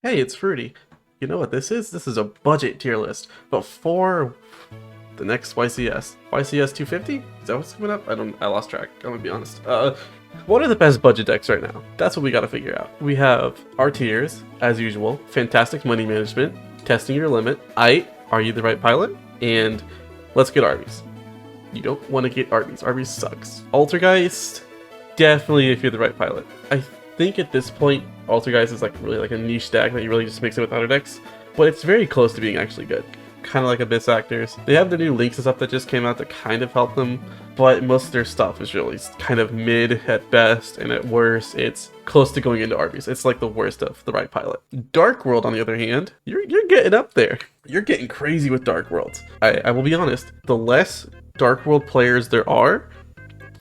Hey, it's Fruity. You know what this is? This is a budget tier list, but for the next YCS. YCS 250? Is that what's coming up? I lost track. I'm gonna be honest. What are the best budget decks right now? That's what we gotta figure out. We have our tiers, as usual, fantastic money management, testing your limit, are you the right pilot? And let's get Arby's. You don't want to get Arby's. Arby's sucks. Altergeist, definitely if you're the right pilot. I think at this point, Altergeist is like really like a niche deck that you really just mix it with other decks, but it's very close to being actually good. Kind of like Abyss Actors. They have the new links and stuff that just came out that kind of help them, but most of their stuff is really kind of mid at best, and at worst, it's close to going into Arby's. It's like the worst of the right pilot. Dark World, on the other hand, you're getting up there. You're getting crazy with Dark Worlds. I will be honest, the less Dark World players there are,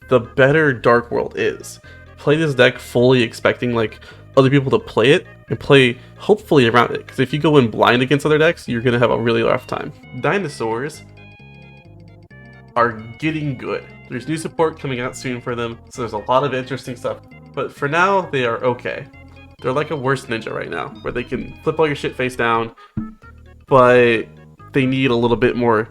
the better Dark World is. Play this deck fully expecting like other people to play it and play hopefully around it, because if you go in blind against other decks, you're gonna have a really rough time. Dinosaurs are getting good. There's new support coming out soon for them, so there's a lot of interesting stuff. But for now, they are okay. They're like a worse ninja right now, where they can flip all your shit face down, but they need a little bit more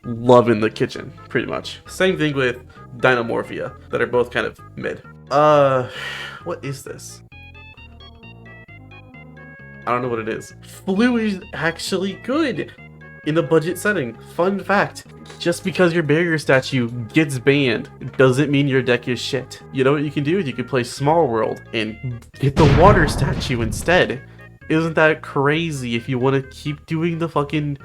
love in the kitchen, pretty much. Same thing with Dinomorphia, that are both kind of mid. What is this? I don't know what it is. Flu is actually good in a budget setting. Fun fact, just because your barrier statue gets banned doesn't mean your deck is shit. You know what you can do? You can play Small World and get the water statue instead. Isn't that crazy if you want to keep doing the fucking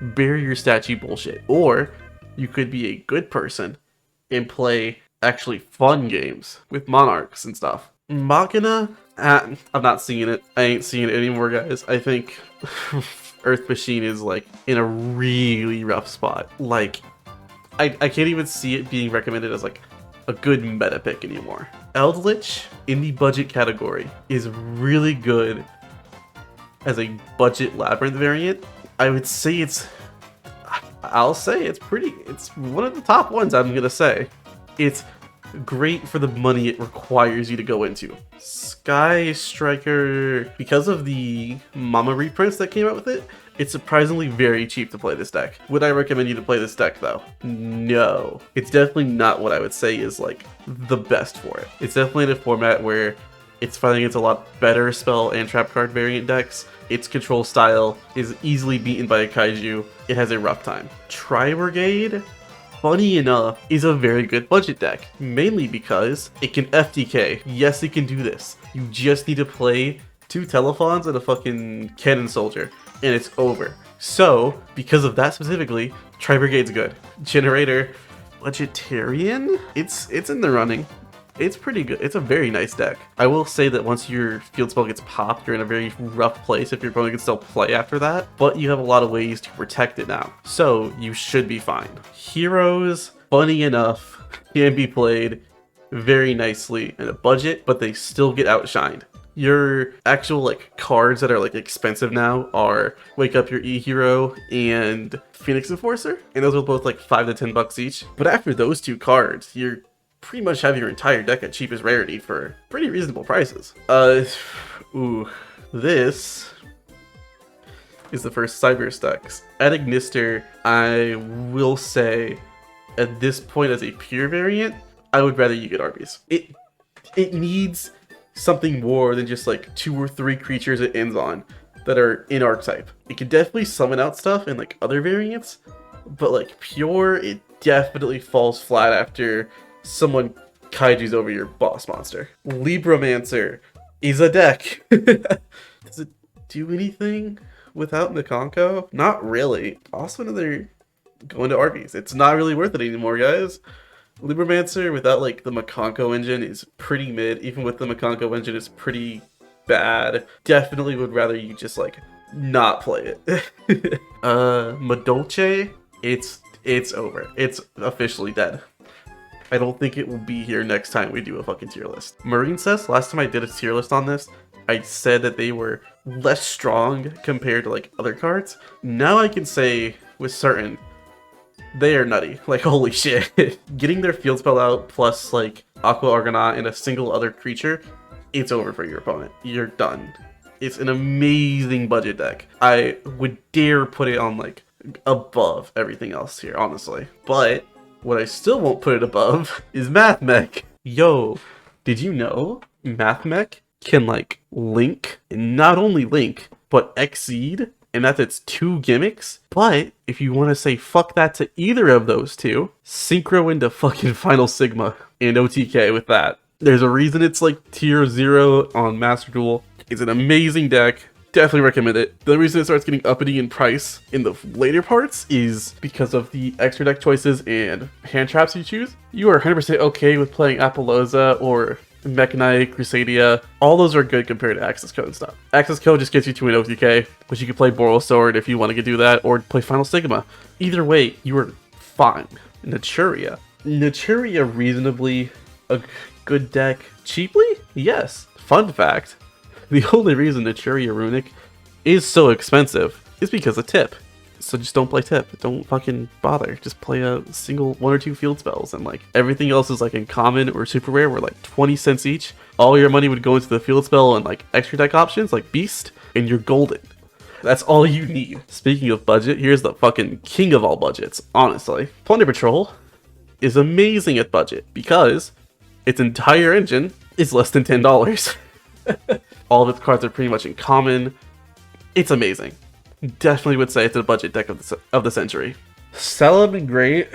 barrier statue bullshit? Or you could be a good person and play actually fun games with monarchs and stuff. Machina? I'm not seeing it. I ain't seeing it anymore, guys. I think Earth Machine is like in a really rough spot. Like, I can't even see it being recommended as like a good meta pick anymore. Eldritch in the budget category is really good as a budget labyrinth variant. I would say I'll say it's one of the top ones, I'm gonna say. It's great for the money it requires you to go into. Sky Striker, because of the Mama reprints that came out with it, it's surprisingly very cheap to play this deck. Would I recommend you to play this deck though? No. It's definitely not what I would say is like the best for it. It's definitely in a format where it's fighting against a lot better spell and trap card variant decks. Its control style is easily beaten by a kaiju. It has a rough time. Tri-Brigade, funny enough, is a very good budget deck, mainly because it can FTK. Yes, it can do this. You just need to play 2 Telephons and a fucking Cannon Soldier, and it's over. So, because of that specifically, Tri-Brigade's good. Generator, Budgetarian? It's in the running. It's pretty good. It's a very nice deck. I will say that once your field spell gets popped, you're in a very rough place if your opponent can still play after that, but you have a lot of ways to protect it now, so you should be fine. Heroes, funny enough, can be played very nicely in a budget, but they still get outshined. Your actual like cards that are like expensive now are Wake Up Your E-Hero and Phoenix Enforcer, and those are both like $5 to $10 each. But after those 2 cards, you're pretty much have your entire deck at cheapest rarity for pretty reasonable prices. This is the first Cyber Stacks. At Ignister, I will say, at this point as a pure variant, I would rather you get Arby's. It needs something more than just like 2 or 3 creatures it ends on that are in archetype. It can definitely summon out stuff in like other variants, but like pure, it definitely falls flat after someone kaiju's over your boss monster. Libromancer is a deck. Does it do anything without Nikonko? Not really. Also another going to Arby's. It's not really worth it anymore, guys. Libromancer without like the Makonko engine is pretty mid. Even with the Makonko engine, it's pretty bad. Definitely would rather you just like not play it. Madolche, it's over. It's officially dead. I don't think it will be here next time we do a fucking tier list. Marine Cess, last time I did a tier list on this, I said that they were less strong compared to like other cards. Now I can say with certain, they are nutty. Like, holy shit. Getting their field spell out plus like Aqua Argonaut and a single other creature, it's over for your opponent. You're done. It's an amazing budget deck. I would dare put it on like above everything else here, honestly. But what I still won't put it above is Math Mech. Yo, did you know Math Mech can like link, and not only link, but exceed, and that it's 2 gimmicks? But if you want to say fuck that to either of those two, synchro into fucking Final Sigma and OTK with that. There's a reason it's like tier 0 on Master Duel. It's an amazing deck. Definitely recommend it. The reason it starts getting uppity in price in the later parts is because of the extra deck choices and hand traps you choose. You are 100% okay with playing Apollousa or Mekk-Knight, Crusadia. All those are good compared to Access Code and stuff. Access Code just gets you to an OTK, which you can play Boral Sword if you want to do that, or play Final Sigma. Either way, you are fine. Naturia. Naturia reasonably a good deck. Cheaply? Yes. Fun fact. The only reason Naturia Runic is so expensive is because of Tip. So just don't play Tip. Don't fucking bother. Just play a single 1 or 2 field spells, and like everything else is like in common or super rare, where like 20 cents each. All your money would go into the field spell and like extra deck options like Beast, and you're golden. That's all you need. Speaking of budget, here's the fucking king of all budgets, honestly. Plunder Patrol is amazing at budget because its entire engine is less than $10. All of its cards are pretty much in common. It's amazing. Definitely would say it's a budget deck of the century. Solomon Great.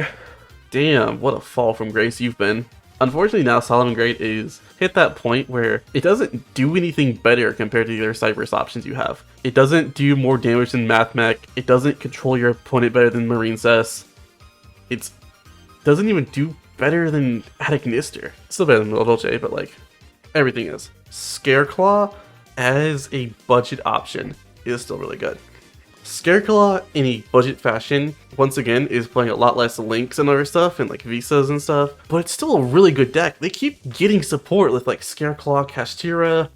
Damn, what a fall from grace you've been. Unfortunately now Solomon Great is hit that point where it doesn't do anything better compared to the other Cyberse options you have. It doesn't do more damage than Math Mech. It doesn't control your opponent better than Marine Cess. It doesn't even do better than Attic Nister. Still better than Dolce, but like everything is. Scareclaw as a budget option is still really good. Scareclaw in a budget fashion, once again, is playing a lot less links and other stuff, and like visas and stuff, but it's still a really good deck. They keep getting support with like Scareclaw, Kashtira,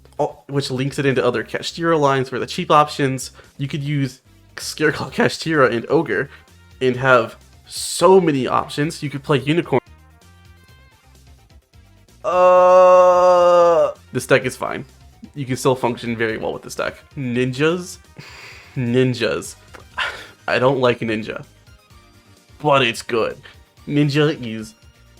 which links it into other Kashtira lines for the cheap options. You could use Scareclaw, Kashtira, and Ogre, and have so many options. You could play Unicorn. This deck is fine. You can still function very well with this deck. Ninjas. I don't like Ninja, but it's good. Ninja is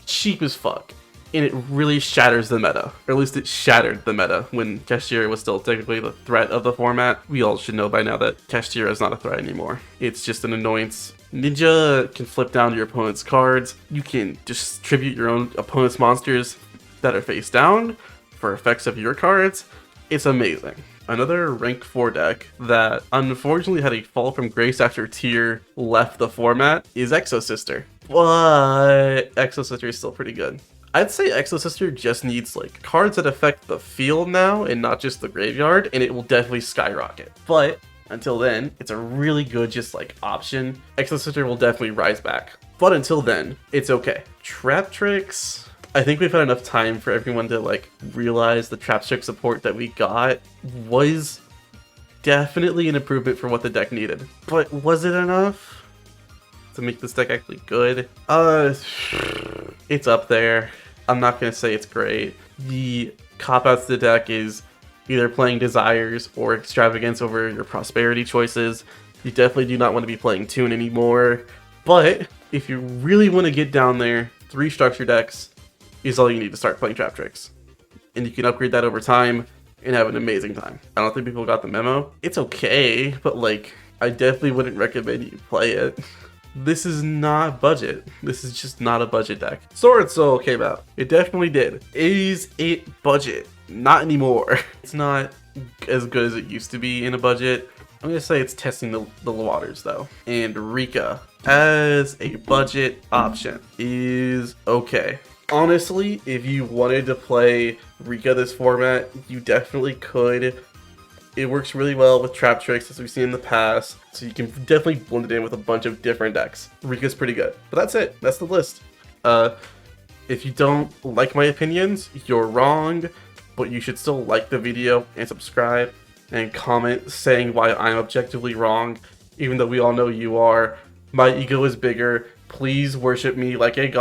cheap as fuck, and it really shatters the meta. Or at least it shattered the meta when Kashtira was still technically the threat of the format. We all should know by now that Kashtira is not a threat anymore. It's just an annoyance. Ninja can flip down your opponent's cards. You can distribute your own opponent's monsters that are face down for effects of your cards. It's amazing. Another rank 4 deck that unfortunately had a fall from grace after Tier left the format is Exosister. But Exosister is still pretty good. I'd say Exosister just needs like cards that affect the field now and not just the graveyard, and it will definitely skyrocket. But until then, it's a really good just like option. Exosister will definitely rise back. But until then, it's okay. Trap Tricks. I think we've had enough time for everyone to like realize the Trap Trick support that we got was definitely an improvement for what the deck needed. But was it enough to make this deck actually good? It's up there. I'm not gonna say it's great. The cop-outs to the deck is either playing Desires or Extravagance over your Prosperity choices. You definitely do not want to be playing Tune anymore. But if you really want to get down there, 3 structure decks is all you need to start playing Trap Tricks. And you can upgrade that over time and have an amazing time. I don't think people got the memo. It's okay, but like, I definitely wouldn't recommend you play it. This is not budget. This is just not a budget deck. Sword Soul came out. It definitely did. Is it budget? Not anymore. It's not as good as it used to be in a budget. I'm gonna say it's testing the waters though. And Rika as a budget option is okay. Honestly, if you wanted to play Rika this format, you definitely could. It works really well with Trap Tricks as we've seen in the past, so you can definitely blend it in with a bunch of different decks. Rika's pretty good. But that's it. That's the list. If you don't like my opinions, you're wrong, but you should still like the video and subscribe and comment saying why I'm objectively wrong, even though we all know you are. My ego is bigger. Please worship me like a god.